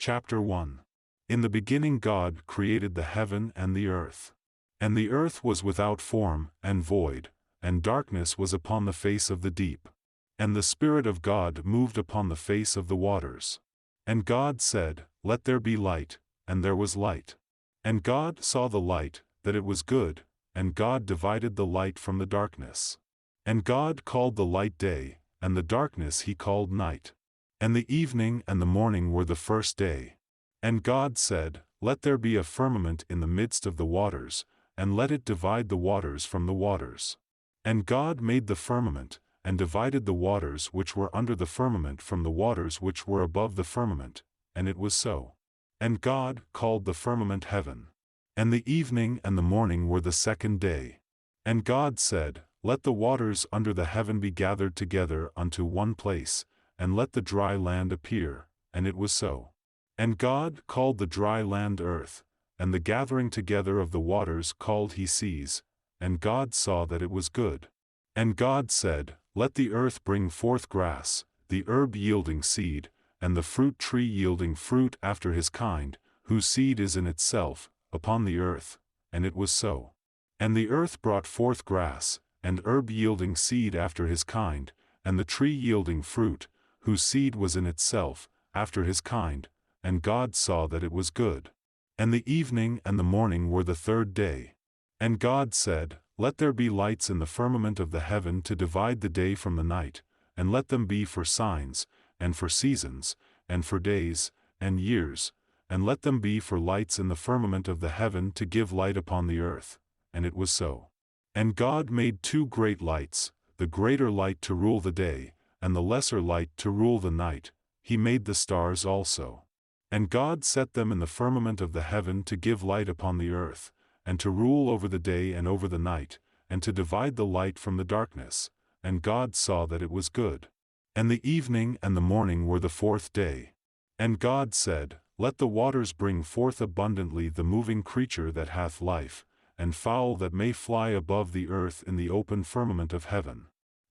Chapter 1. In the beginning God created the heaven and the earth. And the earth was without form and void, and darkness was upon the face of the deep. And the Spirit of God moved upon the face of the waters. And God said, Let there be light, and there was light. And God saw the light, that it was good, and God divided the light from the darkness. And God called the light day, and the darkness he called night. And the evening and the morning were the first day. And God said, Let there be a firmament in the midst of the waters, and let it divide the waters from the waters. And God made the firmament, and divided the waters which were under the firmament from the waters which were above the firmament, and it was so. And God called the firmament heaven. And the evening and the morning were the second day. And God said, Let the waters under the heaven be gathered together unto one place, and let the dry land appear, and it was so. And God called the dry land earth, and the gathering together of the waters called he seas, and God saw that it was good. And God said, Let the earth bring forth grass, the herb yielding seed, and the fruit tree yielding fruit after his kind, whose seed is in itself, upon the earth, and it was so. And the earth brought forth grass, and herb yielding seed after his kind, and the tree yielding fruit, whose seed was in itself, after his kind, and God saw that it was good. And the evening and the morning were the third day. And God said, Let there be lights in the firmament of the heaven to divide the day from the night, and let them be for signs, and for seasons, and for days, and years, and let them be for lights in the firmament of the heaven to give light upon the earth. And it was so. And God made two great lights, the greater light to rule the day, and the lesser light to rule the night. He made the stars also. And God set them in the firmament of the heaven to give light upon the earth, and to rule over the day and over the night, and to divide the light from the darkness. And God saw that it was good. And the evening and the morning were the fourth day. And God said, Let the waters bring forth abundantly the moving creature that hath life, and fowl that may fly above the earth in the open firmament of heaven.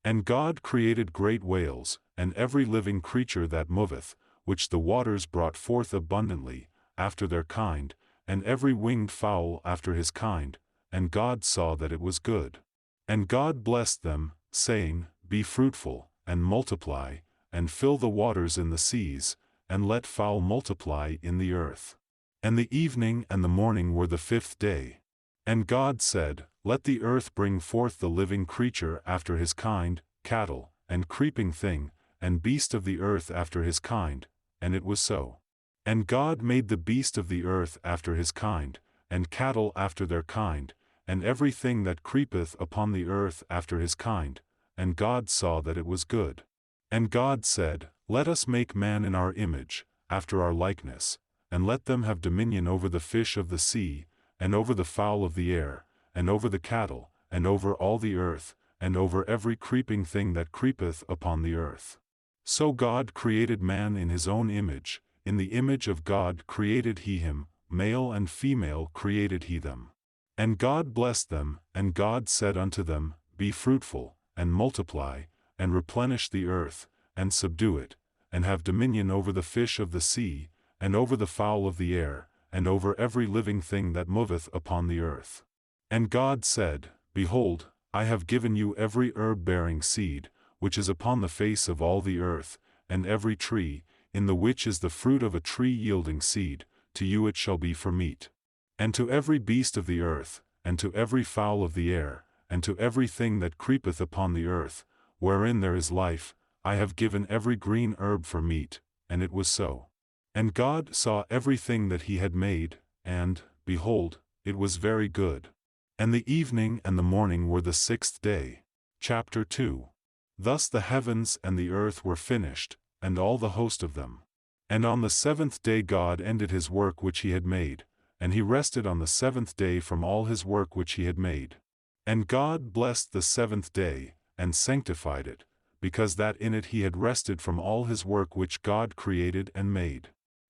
And God created great whales, and every living creature that moveth, which the waters brought forth abundantly, after their kind, and every winged fowl after his kind, and God saw that it was good. And God blessed them, saying, Be fruitful, and multiply, and fill the waters in the seas, and let fowl multiply in the earth. And the evening and the morning were the fifth day. And God said, Let the earth bring forth the living creature after his kind, cattle, and creeping thing, and beast of the earth after his kind, and it was so. And God made the beast of the earth after his kind, and cattle after their kind, and everything that creepeth upon the earth after his kind, and God saw that it was good. And God said, Let us make man in our image, after our likeness, and let them have dominion over the fish of the sea, and over the fowl of the air, and over the cattle, and over all the earth, and over every creeping thing that creepeth upon the earth. So God created man in his own image, in the image of God created he him, male and female created he them. And God blessed them, and God said unto them, Be fruitful, and multiply, and replenish the earth, and subdue it, and have dominion over the fish of the sea, and over the fowl of the air, and over every living thing that moveth upon the earth. And God said, Behold, I have given you every herb-bearing seed, which is upon the face of all the earth, and every tree, in the which is the fruit of a tree yielding seed, to you it shall be for meat. And to every beast of the earth, and to every fowl of the air, and to every thing that creepeth upon the earth, wherein there is life, I have given every green herb for meat, and it was so. And God saw everything that he had made, and, behold, it was very good. And the evening and the morning were the sixth day. Chapter 2. Thus the heavens and the earth were finished, and all the host of them. And on the seventh day God ended his work which he had made, and he rested on the seventh day from all his work which he had made. And God blessed the seventh day, and sanctified it, because that in it he had rested from all his work which God created and made.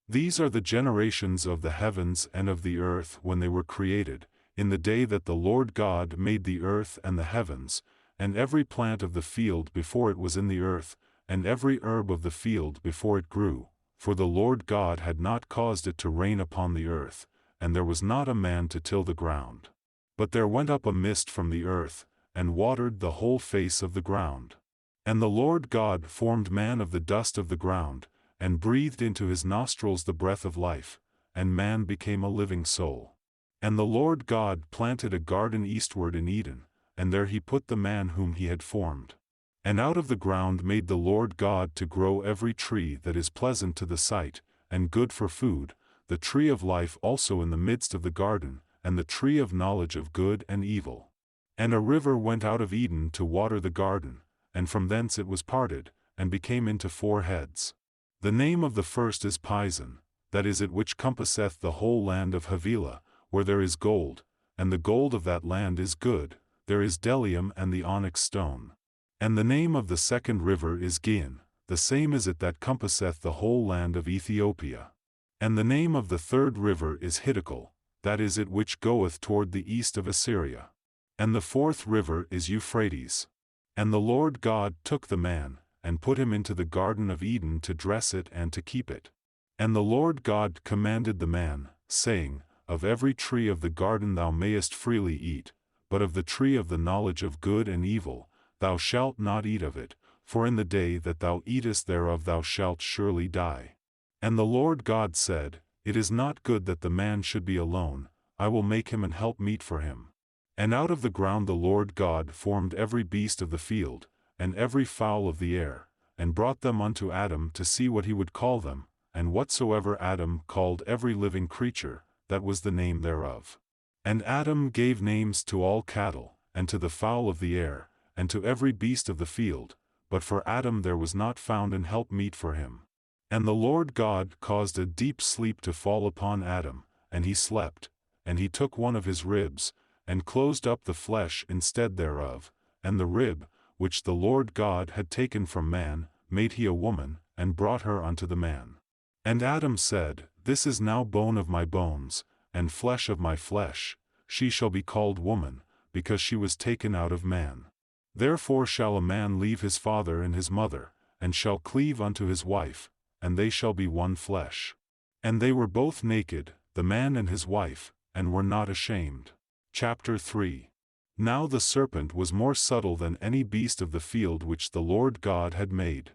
These are the generations of the heavens and of the earth when they were created, in the day that the Lord God made the earth and the heavens, and every plant of the field before it was in the earth, and every herb of the field before it grew, for the Lord God had not caused it to rain upon the earth, and there was not a man to till the ground. But there went up a mist from the earth, and watered the whole face of the ground. And the Lord God formed man of the dust of the ground, and breathed into his nostrils the breath of life, and man became a living soul. And the Lord God planted a garden eastward in Eden, and there he put the man whom he had formed. And out of the ground made the Lord God to grow every tree that is pleasant to the sight, and good for food, the tree of life also in the midst of the garden, and the tree of knowledge of good and evil. And a river went out of Eden to water the garden, and from thence it was parted, and became into 4 heads. The name of the first is Pison, that is it which compasseth the whole land of Havilah, where there is gold, and the gold of that land is good, there is bdellium and the onyx stone. And the name of the second river is Gihon, the same is it that compasseth the whole land of Ethiopia. And the name of the third river is Hiddekel, that is it which goeth toward the east of Assyria. And the fourth river is Euphrates. And the Lord God took the man, and put him into the garden of Eden to dress it and to keep it. And the Lord God commanded the man, saying, Of every tree of the garden thou mayest freely eat, but of the tree of the knowledge of good and evil, thou shalt not eat of it, for in the day that thou eatest thereof thou shalt surely die. And the Lord God said, It is not good that the man should be alone, I will make him an helpmeet for him. And out of the ground the Lord God formed every beast of the field, and every fowl of the air, and brought them unto Adam to see what he would call them, and whatsoever Adam called every living creature, that was the name thereof. And Adam gave names to all cattle, and to the fowl of the air, and to every beast of the field, but for Adam there was not found an helpmeet for him. And the Lord God caused a deep sleep to fall upon Adam, and he slept, and he took one of his ribs, and closed up the flesh instead thereof, and the rib, which the Lord God had taken from man, made he a woman, and brought her unto the man. And Adam said, This is now bone of my bones, and flesh of my flesh, she shall be called woman, because she was taken out of man. Therefore shall a man leave his father and his mother, and shall cleave unto his wife, and they shall be one flesh. And they were both naked, the man and his wife, and were not ashamed. Chapter 3. Now the serpent was more subtle than any beast of the field which the Lord God had made.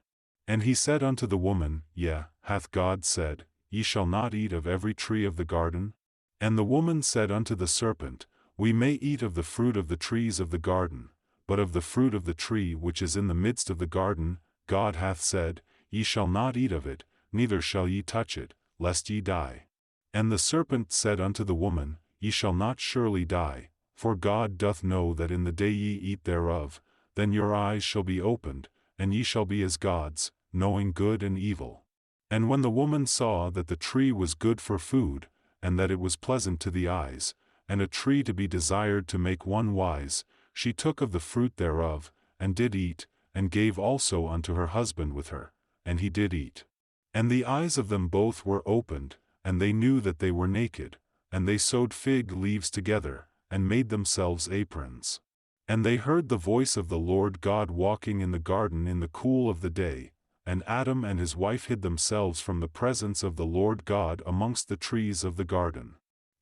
And he said unto the woman, Yea, hath God said, Ye shall not eat of every tree of the garden? And the woman said unto the serpent, We may eat of the fruit of the trees of the garden, but of the fruit of the tree which is in the midst of the garden, God hath said, Ye shall not eat of it, neither shall ye touch it, lest ye die. And the serpent said unto the woman, Ye shall not surely die, for God doth know that in the day ye eat thereof, then your eyes shall be opened, and ye shall be as gods, knowing good and evil. And when the woman saw that the tree was good for food, and that it was pleasant to the eyes, and a tree to be desired to make one wise, she took of the fruit thereof, and did eat, and gave also unto her husband with her, and he did eat. And the eyes of them both were opened, and they knew that they were naked, and they sewed fig leaves together, and made themselves aprons. And they heard the voice of the Lord God walking in the garden in the cool of the day, and Adam and his wife hid themselves from the presence of the Lord God amongst the trees of the garden.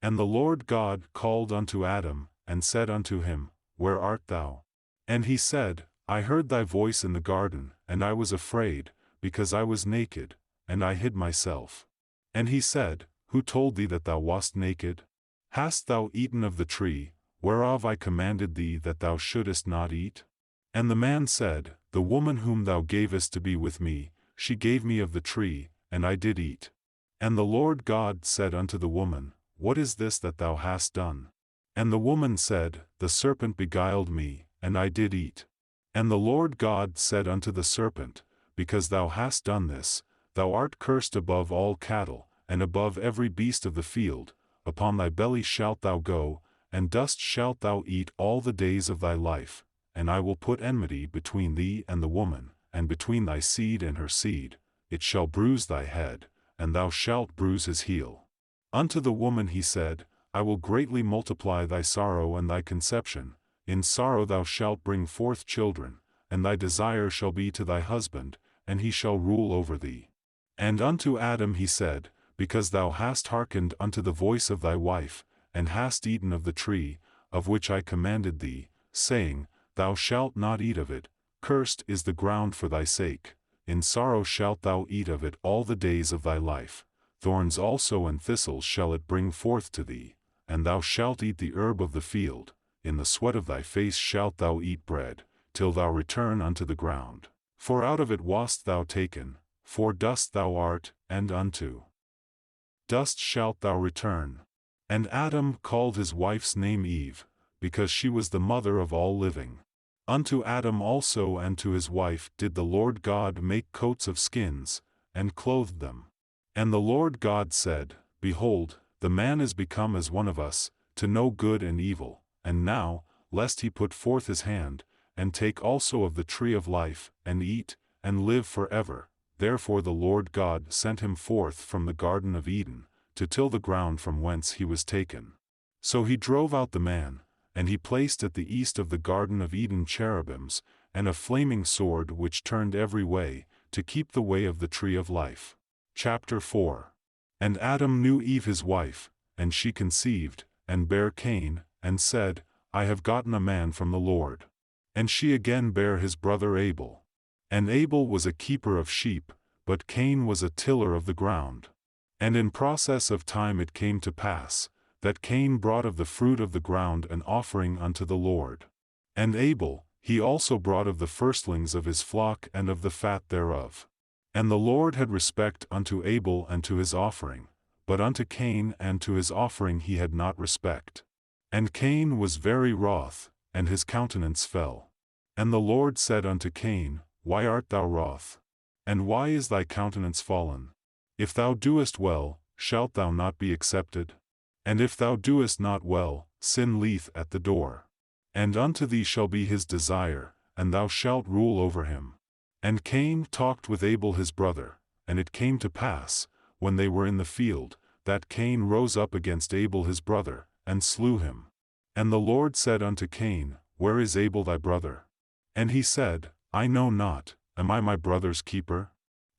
And the Lord God called unto Adam, and said unto him, Where art thou? And he said, I heard thy voice in the garden, and I was afraid, because I was naked, and I hid myself. And he said, Who told thee that thou wast naked? Hast thou eaten of the tree, whereof I commanded thee that thou shouldest not eat? And the man said, The woman whom thou gavest to be with me, she gave me of the tree, and I did eat. And the Lord God said unto the woman, What is this that thou hast done? And the woman said, The serpent beguiled me, and I did eat. And the Lord God said unto the serpent, Because thou hast done this, thou art cursed above all cattle, and above every beast of the field, upon thy belly shalt thou go, and dust shalt thou eat all the days of thy life, and I will put enmity between thee and the woman, and between thy seed and her seed, it shall bruise thy head, and thou shalt bruise his heel. Unto the woman he said, I will greatly multiply thy sorrow and thy conception, in sorrow thou shalt bring forth children, and thy desire shall be to thy husband, and he shall rule over thee. And unto Adam he said, Because thou hast hearkened unto the voice of thy wife, and hast eaten of the tree, of which I commanded thee, saying, Thou shalt not eat of it, cursed is the ground for thy sake, in sorrow shalt thou eat of it all the days of thy life, thorns also and thistles shall it bring forth to thee, and thou shalt eat the herb of the field, in the sweat of thy face shalt thou eat bread, till thou return unto the ground. For out of it wast thou taken, for dust thou art, and unto dust shalt thou return. And Adam called his wife's name Eve, because she was the mother of all living. Unto Adam also and to his wife did the Lord God make coats of skins, and clothed them. And the Lord God said, Behold, the man is become as one of us, to know good and evil, and now, lest he put forth his hand, and take also of the tree of life, and eat, and live forever. Therefore the Lord God sent him forth from the Garden of Eden, to till the ground from whence he was taken. So he drove out the man, and he placed at the east of the Garden of Eden cherubims, and a flaming sword which turned every way, to keep the way of the tree of life. Chapter 4. And Adam knew Eve his wife, and she conceived, and bare Cain, and said, I have gotten a man from the Lord. And she again bare his brother Abel. And Abel was a keeper of sheep, but Cain was a tiller of the ground. And in process of time it came to pass, that Cain brought of the fruit of the ground an offering unto the Lord. And Abel, he also brought of the firstlings of his flock and of the fat thereof. And the Lord had respect unto Abel and to his offering, but unto Cain and to his offering he had not respect. And Cain was very wroth, and his countenance fell. And the Lord said unto Cain, Why art thou wroth? And why is thy countenance fallen? If thou doest well, shalt thou not be accepted? And if thou doest not well, sin lieth at the door. And unto thee shall be his desire, and thou shalt rule over him. And Cain talked with Abel his brother, and it came to pass, when they were in the field, that Cain rose up against Abel his brother, and slew him. And the Lord said unto Cain, Where is Abel thy brother? And he said, I know not, am I my brother's keeper?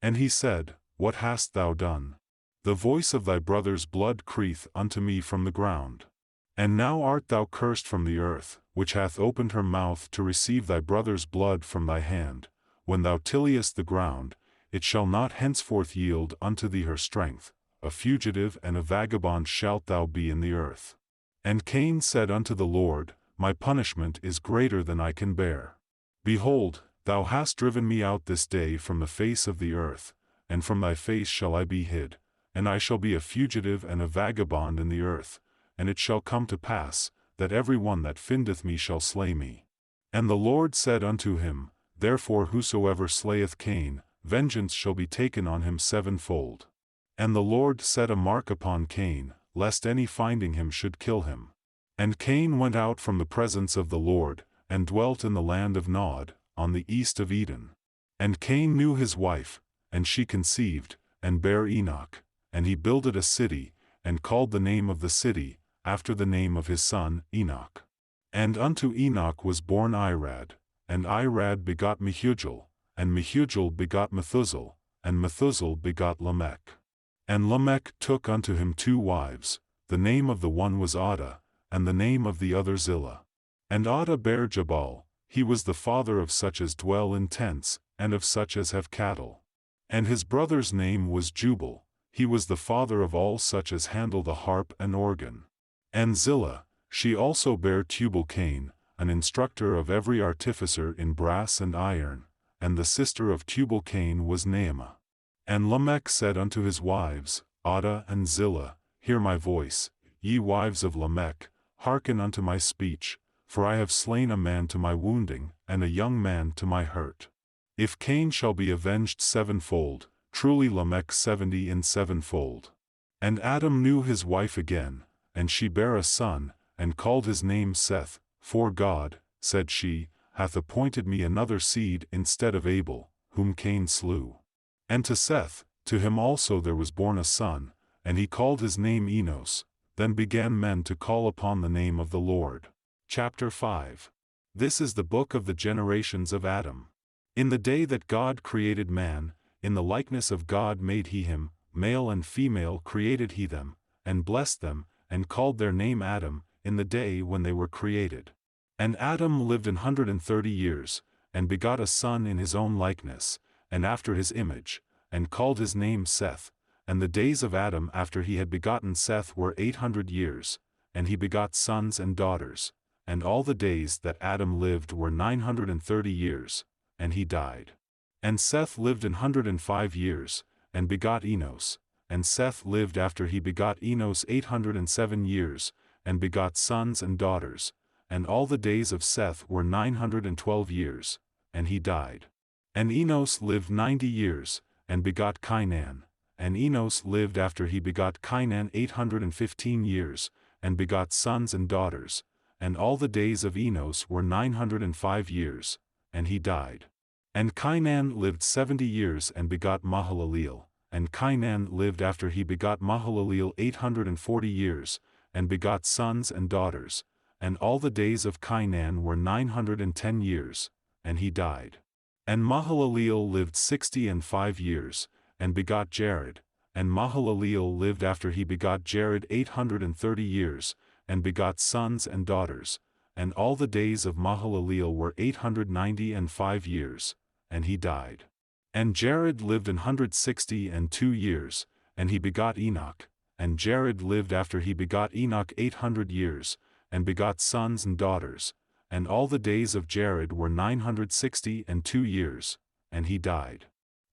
And he said, What hast thou done? The voice of thy brother's blood crieth unto me from the ground. And now art thou cursed from the earth, which hath opened her mouth to receive thy brother's blood from thy hand. When thou tillest the ground, it shall not henceforth yield unto thee her strength. A fugitive and a vagabond shalt thou be in the earth. And Cain said unto the Lord, My punishment is greater than I can bear. Behold, thou hast driven me out this day from the face of the earth, and from thy face shall I be hid, and I shall be a fugitive and a vagabond in the earth, and it shall come to pass, that every one that findeth me shall slay me. And the Lord said unto him, Therefore whosoever slayeth Cain, vengeance shall be taken on him sevenfold. And the Lord set a mark upon Cain, lest any finding him should kill him. And Cain went out from the presence of the Lord, and dwelt in the land of Nod, on the east of Eden. And Cain knew his wife, and she conceived, and bare Enoch, and he builded a city, and called the name of the city, after the name of his son, Enoch. And unto Enoch was born Irad, and Irad begot Mehujael, and Mehujael begot Methusael, and Methusael begot Lamech. And Lamech took unto him 2 wives, the name of the one was Adah, and the name of the other Zillah. And Adah bare Jabal, he was the father of such as dwell in tents, and of such as have cattle. And his brother's name was Jubal, he was the father of all such as handle the harp and organ. And Zillah, she also bare Tubal-Cain, an instructor of every artificer in brass and iron, and the sister of Tubal-Cain was Naamah. And Lamech said unto his wives, Adah and Zillah, Hear my voice, ye wives of Lamech, hearken unto my speech, for I have slain a man to my wounding, and a young man to my hurt. If Cain shall be avenged sevenfold, truly Lamech 70 in sevenfold. And Adam knew his wife again, and she bare a son, and called his name Seth, for God, said she, hath appointed me another seed instead of Abel, whom Cain slew. And to Seth, to him also there was born a son, and he called his name Enos. Then began men to call upon the name of the Lord. Chapter 5. This is the book of the generations of Adam. In the day that God created man, In the likeness of God made he him, male and female created he them, and blessed them, and called their name Adam, in the day when they were created. And Adam lived 130 years, and begot a son in his own likeness, and after his image, and called his name Seth. And the days of Adam after he had begotten Seth were 800 years, and he begot sons and daughters. And all the days that Adam lived were 930 years, and he died. And Seth lived 105 years, and begot Enos. And Seth lived after he begot Enos 807 years, and begot sons and daughters. And all the days of Seth were 912 years, and he died. And Enos lived 90 years, and begot Cainan. And Enos lived after he begot Cainan 815 years, and begot sons and daughters. And all the days of Enos were 905 years, and he died. And Cainan lived 70 years and begot Mahalaleel. And Cainan lived after he begot Mahalaleel 840 years, and begot sons and daughters. And all the days of Cainan were 910 years, and he died. And Mahalaleel lived 65 years, and begot Jared. And Mahalaleel lived after he begot Jared 830 years, and begot sons and daughters. And all the days of Mahalaleel were 895 years, and he died. And Jared lived 162 years, and he begot Enoch. And Jared lived after he begot Enoch 800 years, and begot sons and daughters. And all the days of Jared were 962 years, and he died.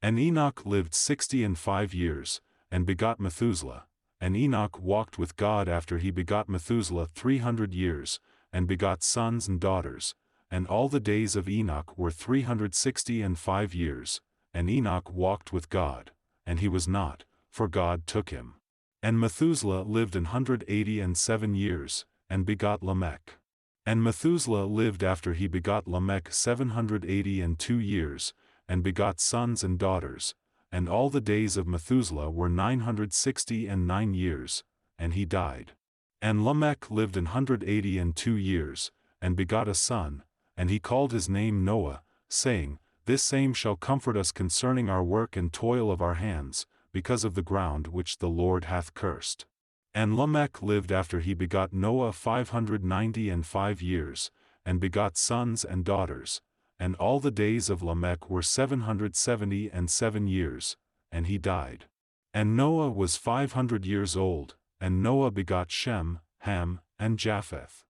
And Enoch lived 65 years, and begot Methuselah. And Enoch walked with God after he begot Methuselah 300 years, and begot sons and daughters. And all the days of Enoch were 365 years, and Enoch walked with God, and he was not, for God took him. And Methuselah lived 187 years, and begot Lamech. And Methuselah lived after he begot Lamech 782 years, and begot sons and daughters. And all the days of Methuselah were 969 years, and he died. And Lamech lived 182 years, and begot a son, and he called his name Noah, saying, This same shall comfort us concerning our work and toil of our hands, because of the ground which the Lord hath cursed. And Lamech lived after he begot Noah 595 years, and begot sons and daughters. And all the days of Lamech were 777 years, and he died. And Noah was 500 years old, and Noah begot Shem, Ham, and Japheth.